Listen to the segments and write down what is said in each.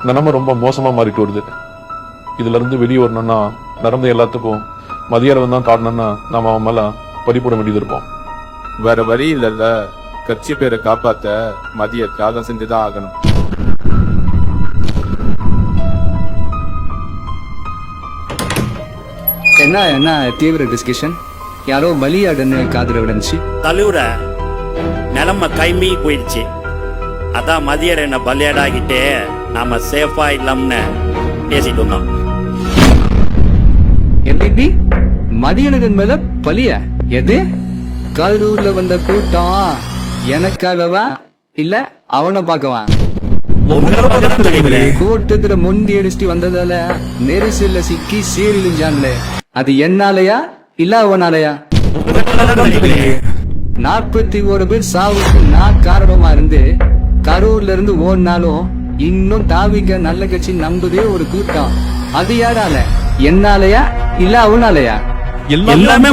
நிலைமை ரொம்ப மோசமா மாறிட்டு வருது. இதுல இருந்து வெளியே வரணும்னா நடந்த எல்லாத்துக்கும் மதியாரம் தான் காட்டணும்னா நாம அவன் மேல பறிப்போட வேண்டியது இருப்போம். வேற வழி இல்லைல்ல. கட்சி பேரை காப்பாத்த மதிய தியாகம் செஞ்சுதான் ஆகணும். என்ன தீவிர டிஸ்கஷன்? யாரோ பலியாடுன்னு காதுல விழுந்துச்சு. தலைவர நிலைமை கைமீ போயிடுச்சு. அதான் மதியர் என்ன பலியாடாகிட்டே நாம சேஃபா இல்லாமன்னு பேசிட்டு இருந்தோம். எப்படி மதியனுக்கு மேல பலிய? எது? கரூர்ல வந்த கூட்டம் எனக்காகவா இல்ல அவனை பார்க்கவா? கூட்டத்துல முந்தி அடிச்சுட்டு வந்ததால நெரிசல்ல சிக்கி சீரழிஞ்சான்ல, அது என்னாலயா இல்ல அவனாலயா? 41 பேர் சாவுக்கு நான் காரணமா இருந்து கரூர்ல இருந்து ஓடினாலும் இன்னும் தாவிக்க நல்ல கட்சி நம்புதே ஒரு கூட்டம். அது யாரால? என்னாலயா இல்ல அவனாலயா? எல்லாமே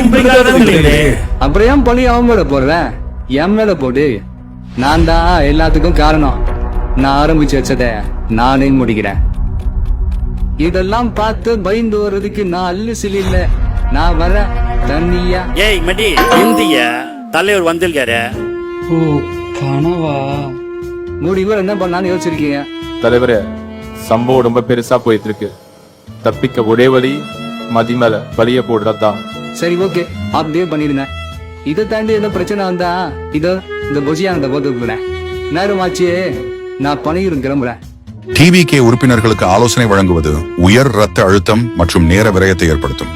அப்புறம் ஏன் பழி அவன் மேல போடுறேன்? என் மேல போடு. நான் தான் எல்லாத்துக்கும் காரணம். நான் ஆரம்பிச்சு வச்சத நானே முடிக்கிறேன். இதெல்லாம் பார்த்து பயந்து வர்றதுக்கு நான் அல்லு இல்ல. நான் வர தண்ணியா. ஏய் மடி இந்திய தலைவர் வந்திருக்காரு. ஓ கனவா? முடிவு என்ன பண்ணான்னு யோசிச்சிருக்கீங்க? தலைவரே, சம்பவம் ரொம்ப பெருசா போயிட்டு இருக்கு. தப்பிக்க ஒரே வழி மதி மேல பலிய போடுறதுதான். சரி ஓகே, அப்படியே பண்ணிடுங்க. இதை தாண்டி எந்த பிரச்சனை வந்தா இதோ இந்த பொசியானத போட்டுக்கிறேன். நேரமாச்சு, நான் பணியிரும் கிளம்புறேன். டிவிகே உறுப்பினர்களுக்கு ஆலோசனை வழங்குவது உயர் இரத்த அழுத்தம் மற்றும் நேர விரயத்தை ஏற்படுத்தும்.